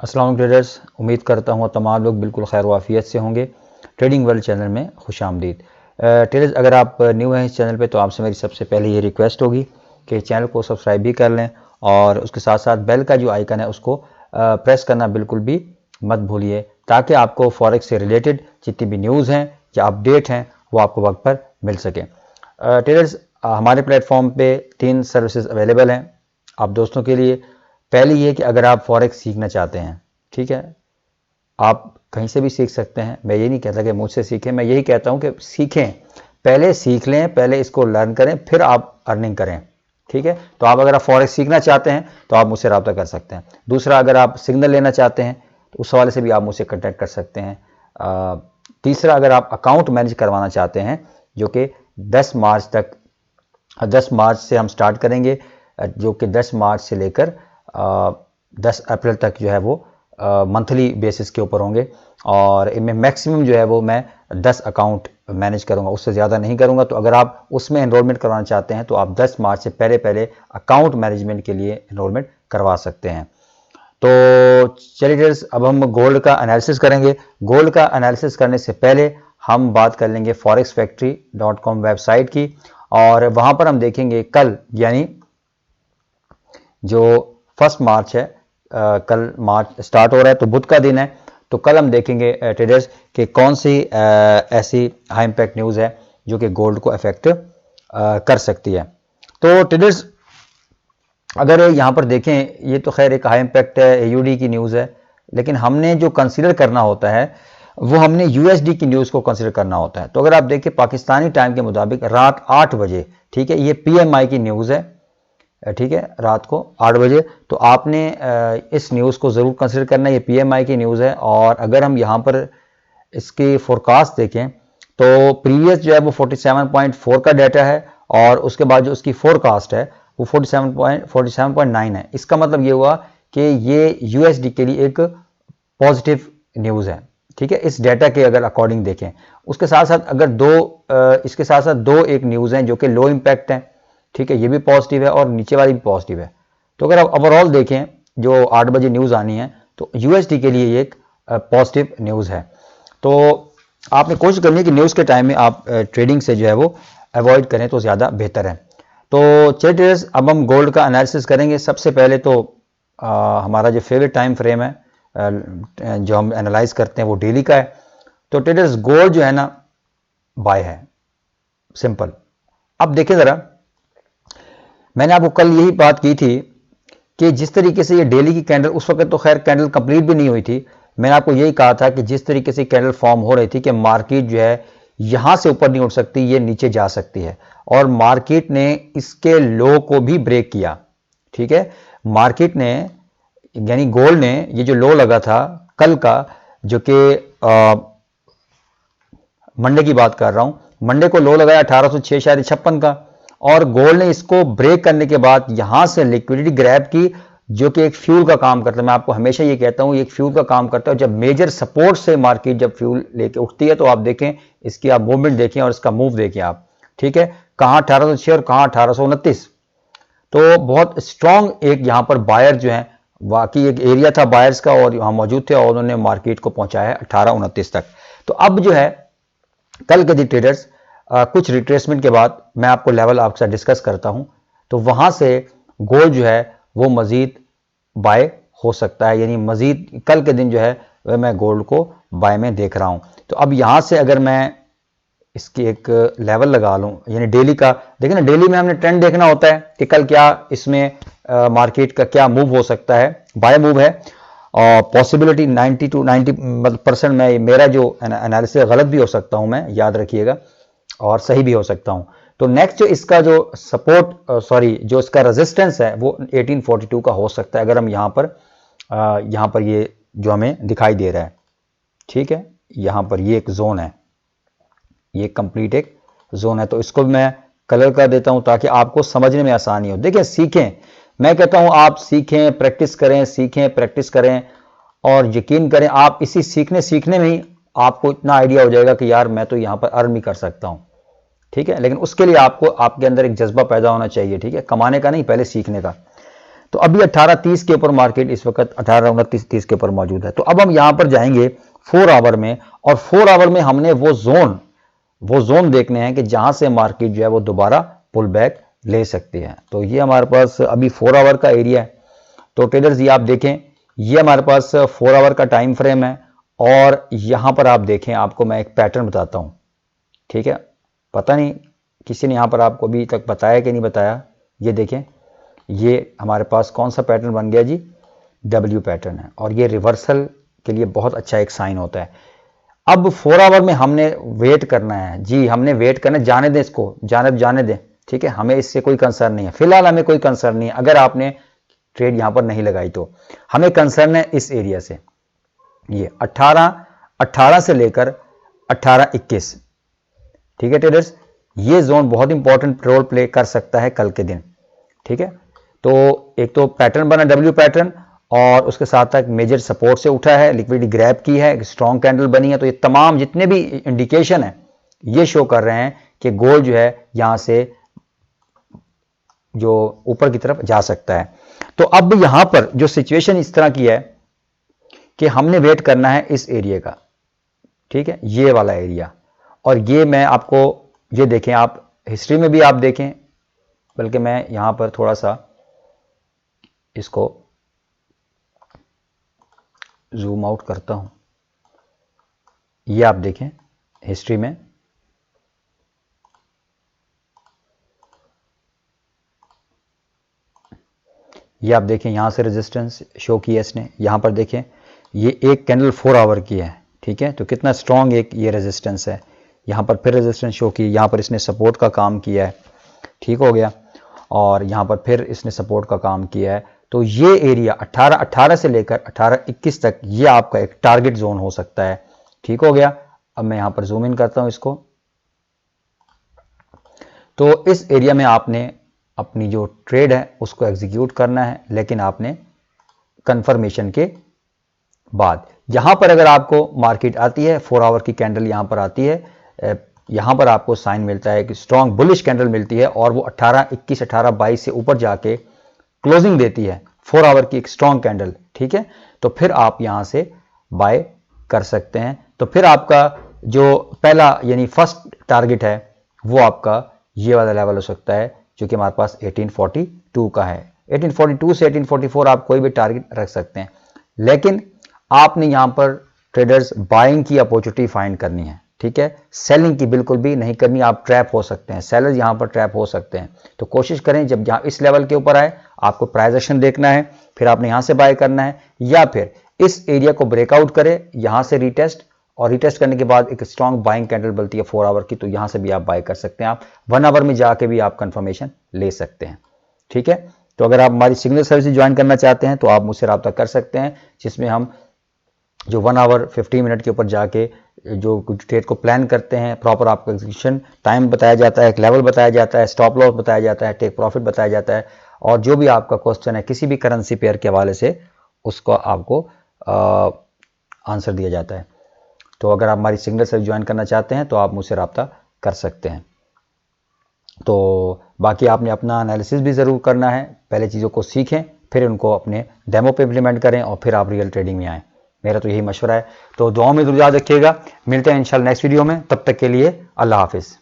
अस्सलाम वालेकुम ट्रेडर्स, उम्मीद करता हूँ तमाम लोग बिल्कुल खैर वाफियत से होंगे। ट्रेडिंग वर्ल्ड चैनल में खुशामदीद। ट्रेडर्स, अगर आप न्यू हैं इस चैनल पे तो आपसे मेरी सबसे पहले ये रिक्वेस्ट होगी कि चैनल को सब्सक्राइब भी कर लें और उसके साथ साथ बेल का जो आइकन है उसको प्रेस करना बिल्कुल भी मत भूलिए, ताकि आपको फॉरेक्स से रिलेटेड जितनी भी न्यूज़ हैं या अपडेट हैं वो आपको वक्त पर मिल सके। ट्रेडर्स, हमारे प्लेटफॉर्म पे 3 सर्विसेज अवेलेबल हैं आप दोस्तों के लिए। पहली ये कि अगर आप फॉरेक्स सीखना चाहते हैं, ठीक है, आप कहीं से भी सीख सकते हैं। मैं ये नहीं कहता कि मुझसे सीखें, मैं यही कहता हूं कि सीखें, पहले सीख लें, पहले इसको लर्न करें, फिर आप अर्निंग करें। ठीक है, तो आप अगर आप फॉरेक्स सीखना चाहते हैं तो आप मुझसे रब्ता कर सकते हैं। दूसरा, अगर आप सिग्नल लेना चाहते हैं तो उस हवाले से भी आप मुझसे कॉन्टैक्ट कर सकते हैं। तीसरा, अगर आप अकाउंट मैनेज करवाना चाहते हैं, जो कि 10 मार्च से हम स्टार्ट करेंगे, जो कि 10 मार्च से लेकर 10 अप्रैल तक जो है वो मंथली बेसिस के ऊपर होंगे, और इनमें मैक्सिमम जो है वो मैं 10 अकाउंट मैनेज करूंगा, उससे ज़्यादा नहीं करूंगा। तो अगर आप उसमें एनरोलमेंट करवाना चाहते हैं तो आप 10 मार्च से पहले पहले अकाउंट मैनेजमेंट के लिए एनरोलमेंट करवा सकते हैं। तो चलिए ट्रेडर्स, अब हम गोल्ड का एनालिसिस करेंगे। गोल्ड का एनालिसिस करने से पहले हम बात कर लेंगे forexfactory.com वेबसाइट की, और वहां पर हम देखेंगे कल, यानी जो 1 मार्च है, कल मार्च स्टार्ट हो रहा है तो बुध का दिन है, तो कल हम देखेंगे ट्रेडर्स कि कौन सी ऐसी हाई इंपैक्ट न्यूज़ है जो कि गोल्ड को अफेक्ट कर सकती है। तो ट्रेडर्स, अगर यहाँ पर देखें, ये तो खैर एक हाई इंपैक्ट AUD की न्यूज़ है, लेकिन हमने जो कंसीडर करना होता है वो हमने USD की न्यूज़ को कंसीडर करना होता है। तो अगर आप देखें पाकिस्तानी टाइम के मुताबिक रात 8 बजे, ठीक है, ये PMI की न्यूज़ है, ठीक है, रात को 8 बजे, तो आपने इस न्यूज़ को ज़रूर कंसिडर करना है। ये PMI की न्यूज़ है, और अगर हम यहाँ पर इसकी फोरकास्ट देखें तो प्रीवियस जो है वो 47.4 का डाटा है, और उसके बाद जो उसकी फोरकास्ट है वो 47.9 है। इसका मतलब ये हुआ कि ये USD के लिए एक पॉजिटिव न्यूज़ है। ठीक है, इस डाटा के अगर अकॉर्डिंग देखें, उसके साथ साथ अगर इसके साथ साथ दो एक न्यूज़ हैं जो कि लो इम्पैक्ट हैं, ठीक है, ये भी पॉजिटिव है और नीचे वाली भी पॉजिटिव है। तो अगर आप ओवरऑल देखें जो 8 बजे न्यूज़ आनी है तो USD के लिए एक पॉजिटिव न्यूज़ है। तो आपने कोशिश करनी है कि न्यूज़ के टाइम में आप ट्रेडिंग से जो है वो अवॉइड करें तो ज़्यादा बेहतर है। तो चलिए ट्रेडर्स, अब हम गोल्ड का एनालिसिस करेंगे। सबसे पहले तो हमारा जो फेवरेट टाइम फ्रेम है जो हम एनालाइज करते हैं वो डेली का है। तो ट्रेडर्स, गोल्ड जो है ना बाय है, सिंपल। अब देखें ज़रा, मैंने आपको कल यही बात की थी कि जिस तरीके से ये डेली की कैंडल, उस वक्त तो खैर कैंडल कंप्लीट भी नहीं हुई थी, मैंने आपको यही कहा था कि जिस तरीके से कैंडल फॉर्म हो रही थी कि मार्केट जो है यहां से ऊपर नहीं उठ सकती, ये नीचे जा सकती है, और मार्केट ने इसके लो को भी ब्रेक किया। ठीक है, मार्केट ने, यानी गोल्ड ने, ये जो लो लगा था कल का, जो कि मंडे की बात कर रहा हूं, मंडे को लो लगाया 1806.56 का, और गोल्ड ने इसको ब्रेक करने के बाद यहां से लिक्विडिटी ग्रैब की, जो कि एक फ्यूल का काम करता है। मैं आपको हमेशा ये कहता हूं, ये एक फ्यूल का काम करता है। जब मेजर सपोर्ट से मार्केट जब फ्यूल लेके उठती है तो आप देखें, इसकी आप मूवमेंट देखें और इसका मूव देखें आप, ठीक है, कहां 1806 और कहां 1829। तो बहुत स्ट्रॉन्ग एक यहां पर बायर जो है, वाकई एक एरिया था बायर्स का, और यहां मौजूद थे और उन्होंने मार्केट को पहुंचाया है 1829 तक। तो अब जो है कल के दिन ट्रेडर्स, कुछ रिट्रेसमेंट के बाद मैं आपको लेवल आपके साथ डिस्कस करता हूं, तो वहां से गोल्ड जो है वो मजीद बाय हो सकता है, यानी मजीद कल के दिन जो है वह मैं गोल्ड को बाय में देख रहा हूं। तो अब यहां से अगर मैं इसकी एक लेवल लगा लूं, यानी डेली का, देखिए ना, डेली में हमने ट्रेंड देखना होता है कि कल क्या इसमें मार्केट का क्या मूव हो सकता है। बाय मूव है, और पॉसिबिलिटी 90 to 90% में, मेरा जो एनालिसिस गलत भी हो सकता हूं मैं, याद रखिएगा, और सही भी हो सकता हूं। तो नेक्स्ट जो इसका जो सपोर्ट, जो इसका रेजिस्टेंस है वो 1842 का हो सकता है, अगर हम यहां पर ये जो हमें दिखाई दे रहा है, ठीक है, यहां पर ये एक जोन है, ये कंप्लीट एक जोन है। तो इसको मैं कलर कर देता हूं ताकि आपको समझने में आसानी हो। देखिए, सीखें, मैं कहता हूं आप सीखें, प्रैक्टिस करें, सीखें, प्रैक्टिस करें, और यकीन करें आप इसी सीखने में ही आपको इतना आइडिया हो जाएगा कि यार मैं तो यहां पर अर्न भी कर सकता हूं। ठीक है, लेकिन उसके लिए आपको आपके अंदर एक जज्बा पैदा होना चाहिए, ठीक है, कमाने का नहीं, पहले सीखने का। तो अभी 18:30 के ऊपर मार्केट इस वक्त 18:29-30 के ऊपर मौजूद है। तो अब हम यहां पर जाएंगे 4 आवर में, और 4 आवर में हमने वो जोन देखने हैं कि जहां से मार्केट जो है वो दोबारा पुल बैक ले सकती है। तो ये हमारे पास अभी 4 आवर का एरिया है। तो ट्रेडर्स ये आप देखें, ये हमारे पास 4 आवर का टाइम फ्रेम है, और यहां पर आप देखें, आपको मैं एक पैटर्न बताता हूं, ठीक है। पता नहीं किसी ने यहां पर आपको अभी तक बताया कि नहीं बताया। ये देखें, ये हमारे पास कौन सा पैटर्न बन गया जी, डब्ल्यू पैटर्न है, और ये रिवर्सल के लिए बहुत अच्छा एक साइन होता है। अब 4 आवर में हमने वेट करना है जी, हमने वेट करना है, जाने दें इसको, जाने दें, ठीक है। हमें इससे कोई कंसर्न नहीं है, फिलहाल हमें कोई कंसर्न नहीं है। अगर आपने ट्रेड यहां पर नहीं लगाई तो हमें कंसर्न है इस एरिया से, ये 18 से लेकर 18-21, ठीक है ट्रेडर्स। ये जोन बहुत इंपॉर्टेंट रोल प्ले कर सकता है कल के दिन, ठीक है। तो एक तो पैटर्न बना डब्ल्यू पैटर्न, और उसके साथ तक मेजर सपोर्ट से उठा है, लिक्विडिटी ग्रैब की है, स्ट्रॉन्ग कैंडल बनी है। तो ये तमाम जितने भी इंडिकेशन है ये शो कर रहे हैं कि गोल्ड जो है यहां से जो ऊपर की तरफ जा सकता है। तो अब यहां पर जो सिचुएशन इस तरह की है कि हमने वेट करना है इस एरिया का, ठीक है, ये वाला एरिया। और ये मैं आपको, ये देखें, आप हिस्ट्री में भी आप देखें, बल्कि मैं यहां पर थोड़ा सा इसको जूम आउट करता हूं। ये आप देखें हिस्ट्री में, ये आप देखें, यहां से रेजिस्टेंस शो किया इसने। यहां पर देखें, ये एक कैंडल 4 आवर की है, ठीक है। तो कितना स्ट्रॉन्ग एक ये रेजिस्टेंस है। यहां पर फिर रेजिस्टेंस शो की, यहां पर इसने सपोर्ट का काम किया है, ठीक हो गया। और यहां पर फिर इसने सपोर्ट का काम किया है। तो ये एरिया 18 से लेकर 18-21 तक ये आपका एक टारगेट जोन हो सकता है, ठीक हो गया। अब मैं यहां पर जूम इन करता हूं इसको। तो इस एरिया में आपने अपनी जो ट्रेड है उसको एग्जीक्यूट करना है, लेकिन आपने कंफर्मेशन के बाद। यहां पर अगर आपको मार्केट आती है, 4 आवर की कैंडल यहां पर आती है, यहां पर आपको साइन मिलता है कि स्ट्रॉन्ग बुलिश कैंडल मिलती है, और वो 18-21, 18-22 से ऊपर जाके क्लोजिंग देती है, 4 आवर की एक स्ट्रॉन्ग कैंडल, ठीक है। तो फिर आप यहां से बाय कर सकते हैं। तो फिर आपका जो पहला यानी फर्स्ट टारगेट है वो आपका ये वाला लेवल हो सकता है, जो कि हमारे पास 1842 का है। 1842 से 1844 आप कोई भी टारगेट रख सकते हैं, लेकिन आपने यहां पर ट्रेडर्स बाइंग की अपॉर्चुनिटी फाइंड करनी है, ठीक है। सेलिंग की बिल्कुल भी नहीं करनी, आप ट्रैप हो सकते हैं, सेलर्स यहां पर ट्रैप हो सकते हैं। तो कोशिश करें जब यहां इस लेवल के ऊपर आए, आपको प्राइस एक्शन देखना है, फिर आपने यहां से बाय करना है, या फिर इस एरिया को ब्रेकआउट करे, यहां से रीटेस्ट, और रीटेस्ट करने के बाद एक स्ट्रॉन्ग बाइंग कैंडल बनती है 4 आवर की, तो यहां से भी आप बाय कर सकते हैं। आप 1 आवर में जाके भी आप कंफर्मेशन ले सकते हैं, ठीक है। तो अगर आप हमारी सिग्नल सर्विस ज्वाइन करना चाहते हैं तो आप मुझसे रब्ता कर सकते हैं, जिसमें हम जो 1 आवर 15 मिनट के ऊपर जाके जो ट्रेड को प्लान करते हैं, प्रॉपर आपको एग्जीक्यूशन टाइम बताया जाता है, एक लेवल बताया जाता है, स्टॉप लॉस बताया जाता है, टेक प्रॉफिट बताया जाता है, और जो भी आपका क्वेश्चन है किसी भी करेंसी पेयर के हवाले से उसको आपको आंसर दिया जाता है। तो अगर आप हमारी सिग्नल सर्विस ज्वाइन करना चाहते हैं तो आप मुझसे रब्ता कर सकते हैं। तो बाकी आपने अपना एनालिसिस भी ज़रूर करना है, पहले चीज़ों को सीखें, फिर उनको अपने डेमो पे इम्प्लीमेंट करें, और फिर आप रियल ट्रेडिंग में आएँ। मेरा तो यही मशवरा है। तो दुआओं में याद रखिएगा, मिलते हैं इंशाल्लाह नेक्स्ट वीडियो में, तब तक के लिए अल्लाह हाफिज़।